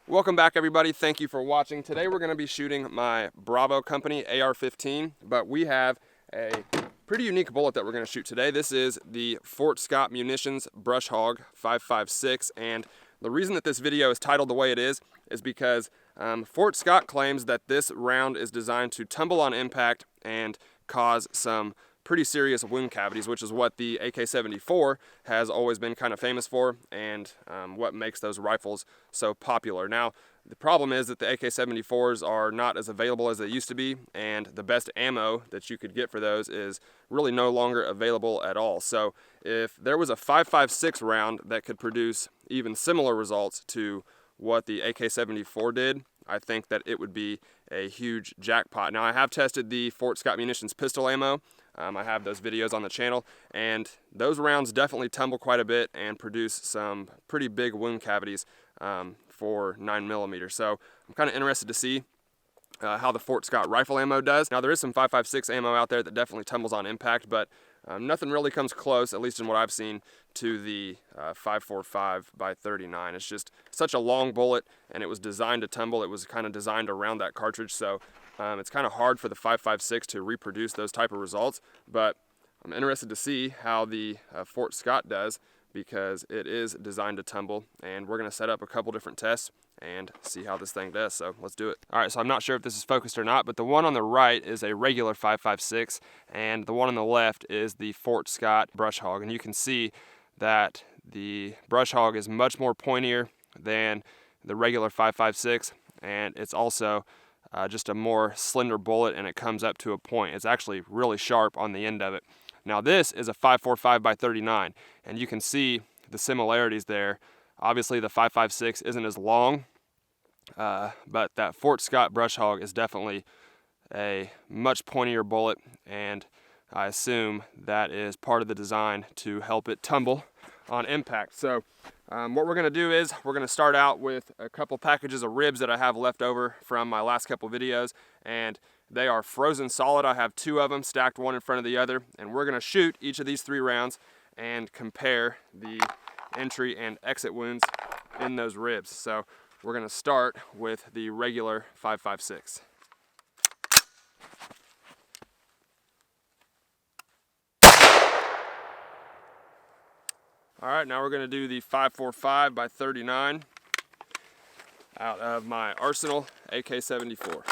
Welcome back, everybody. Thank you for watching. Today we're going to be shooting my Bravo company AR15, but we have a pretty unique bullet that we're going to shoot today. This is the Fort Scott Munitions Brush Hog 5.56, and the reason that this video is titled the way it is because Fort Scott claims that this round is designed to tumble on impact and cause some pretty serious wound cavities, which is what the AK-74 has always been kind of famous for, and what makes those rifles so popular. Now, the problem is that the AK-74s are not as available as they used to be, and the best ammo that you could get for those is really no longer available at all. So if there was a 5.56 round that could produce even similar results to what the AK-74 did, I think that it would be a huge jackpot. Now, I have tested the Fort Scott Munitions pistol ammo. I have those videos on the channel, and those rounds definitely tumble quite a bit and produce some pretty big wound cavities for 9mm. So I'm kind of interested to see how the Fort Scott rifle ammo does. Now, there is some 5.56 ammo out there that definitely tumbles on impact, but nothing really comes close, at least in what I've seen, to the 5.45 by 39. It's just such a long bullet, and it was designed to tumble. It was kind of designed around that cartridge, so it's kind of hard for the 5.56 to reproduce those type of results, but I'm interested to see how the Fort Scott does, because it is designed to tumble, and we're going to set up a couple different tests and see how this thing does. So let's do it. All right, so I'm not sure if this is focused or not, but the one on the right is a regular 5.56, and the one on the left is the Fort Scott Brush Hog, and you can see that the Brush Hog is much more pointier than the regular 5.56, and it's also just a more slender bullet, and it comes up to a point. It's actually really sharp on the end of it. Now, this is a 5.45 by 39, and you can see the similarities there. Obviously, the 5.56 isn't as long, but that Fort Scott Brush Hog is definitely a much pointier bullet, and I assume that is part of the design to help it tumble on impact. So what we're going to do is we're going to start out with a couple packages of ribs that I have left over from my last couple videos, and they are frozen solid. I have two of them stacked one in front of the other, and we're going to shoot each of these 3 rounds and compare the entry and exit wounds in those ribs. So we're going to start with the regular 5.56. All right, now we're going to do the 5.45 by 39 out of my Arsenal AK-74.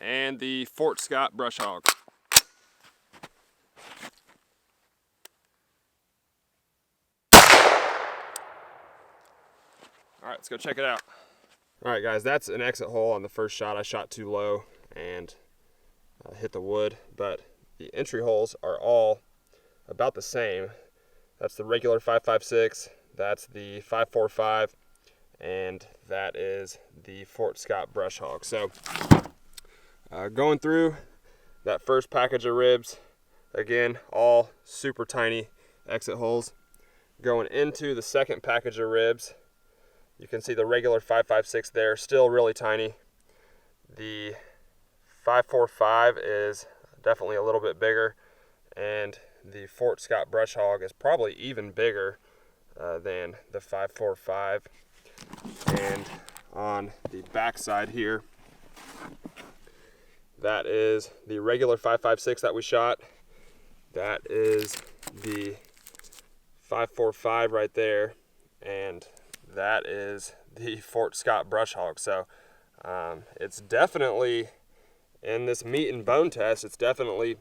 And the Fort Scott Brush Hog. All right, let's go check it out. All right, guys, that's an exit hole on the first shot. I shot too low and hit the wood, but the entry holes are all about the same. That's the regular 5.56, that's the 5.45, and that is the Fort Scott Brush Hog. So going through that first package of ribs, again, all super tiny exit holes. Going into the second package of ribs, you can see the regular 5.56 there, still really tiny. The 5.45 is definitely a little bit bigger, and the Fort Scott Brush Hog is probably even bigger than the 5.45. And on the back side here, that is the regular 5.56 that we shot. That is the 5.45 right there, and that is the Fort Scott Brush Hog. So it's definitely, in this meat and bone test, it's definitely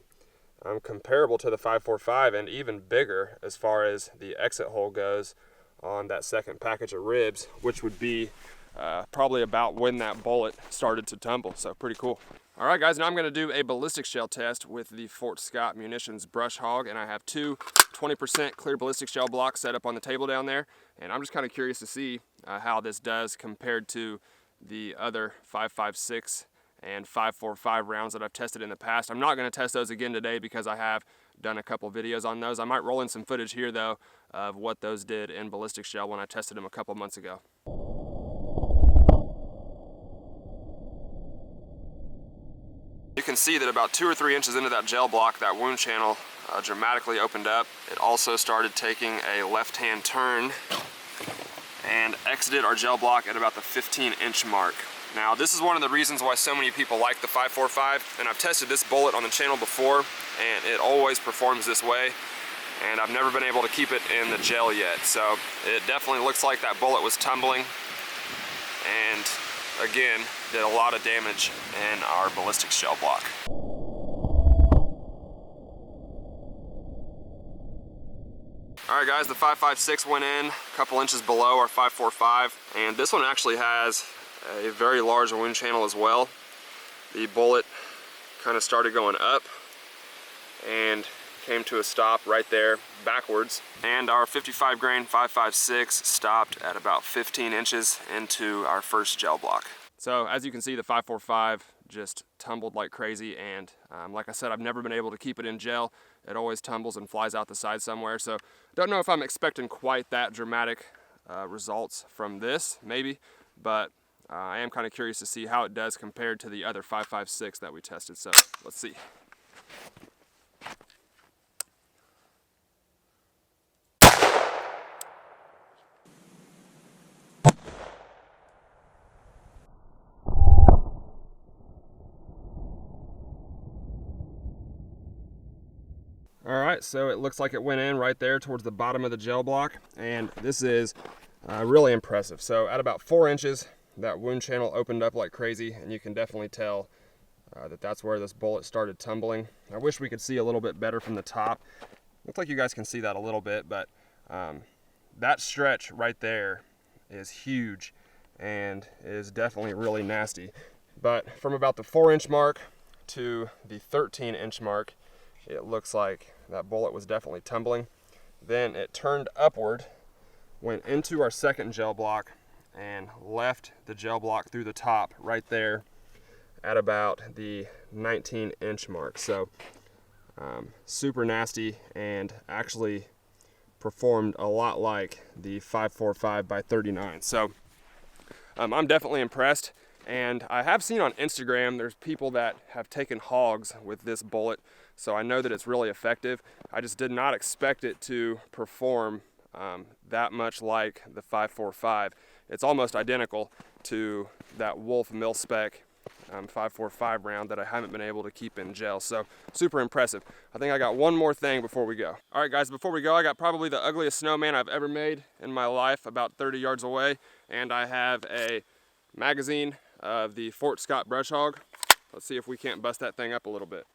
comparable to the 5.45 and even bigger as far as the exit hole goes on that second package of ribs, which would be probably about when that bullet started to tumble. So pretty cool. All right, guys, now I'm going to do a ballistic shell test with the Fort Scott Munitions Brush Hog, and I have two 20% clear ballistic shell blocks set up on the table down there, and I'm just kind of curious to see how this does compared to the other 5.56 and 5.45 rounds that I've tested in the past. I'm not going to test those again today because I have done a couple videos on those. I might roll in some footage here, though, of what those did in ballistic shell when I tested them a couple months ago. can see that about 2 or 3 inches into that gel block, that wound channel dramatically opened up. It also started taking a left-hand turn and exited our gel block at about the 15-inch mark. Now, this is one of the reasons why so many people like the 5.45, and I've tested this bullet on the channel before, and it always performs this way, and I've never been able to keep it in the gel yet. So it definitely looks like that bullet was tumbling, and again, did a lot of damage in our ballistics gel block. Alright guys, the 5.56 went in a couple inches below our 5.45, and this one actually has a very large wound channel as well. The bullet kind of started going up and came to a stop right there backwards, and our 55 grain 5.56 stopped at about 15 inches into our first gel block. So as you can see, the 5.45 just tumbled like crazy, and like I said, I've never been able to keep it in gel. It always tumbles and flies out the side somewhere, so don't know if I'm expecting quite that dramatic results from this, maybe, but I am kind of curious to see how it does compared to the other 5.56 that we tested, so let's see. Alright, so it looks like it went in right there towards the bottom of the gel block, and this is really impressive. So at about 4 inches, that wound channel opened up like crazy, and you can definitely tell that that's where this bullet started tumbling. I wish we could see a little bit better from the top. Looks like you guys can see that a little bit, but that stretch right there is huge and is definitely really nasty. But from about the 4-inch mark to the 13-inch mark, it looks like that bullet was definitely tumbling. Then it turned upward, went into our second gel block, and left the gel block through the top right there at about the 19-inch mark. So super nasty, and actually performed a lot like the 5.45 by 39. So I'm definitely impressed. And I have seen on Instagram, there's people that have taken hogs with this bullet, so I know that it's really effective. I just did not expect it to perform that much like the 5.45. It's almost identical to that Wolf mil-spec 5.45 round that I haven't been able to keep in gel, so super impressive. I think I got one more thing before we go. All right guys, before we go, I got probably the ugliest snowman I've ever made in my life, about 30 yards away, and I have a magazine of the Fort Scott brush hog. Let's see if we can't bust that thing up a little bit.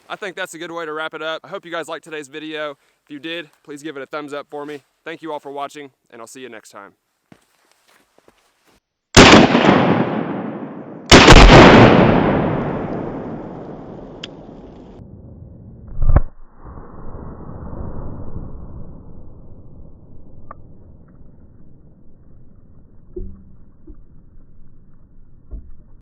I think that's a good way to wrap it up. I hope you guys liked today's video. If you did, please give it a thumbs up for me. Thank you all for watching, and I'll see you next time.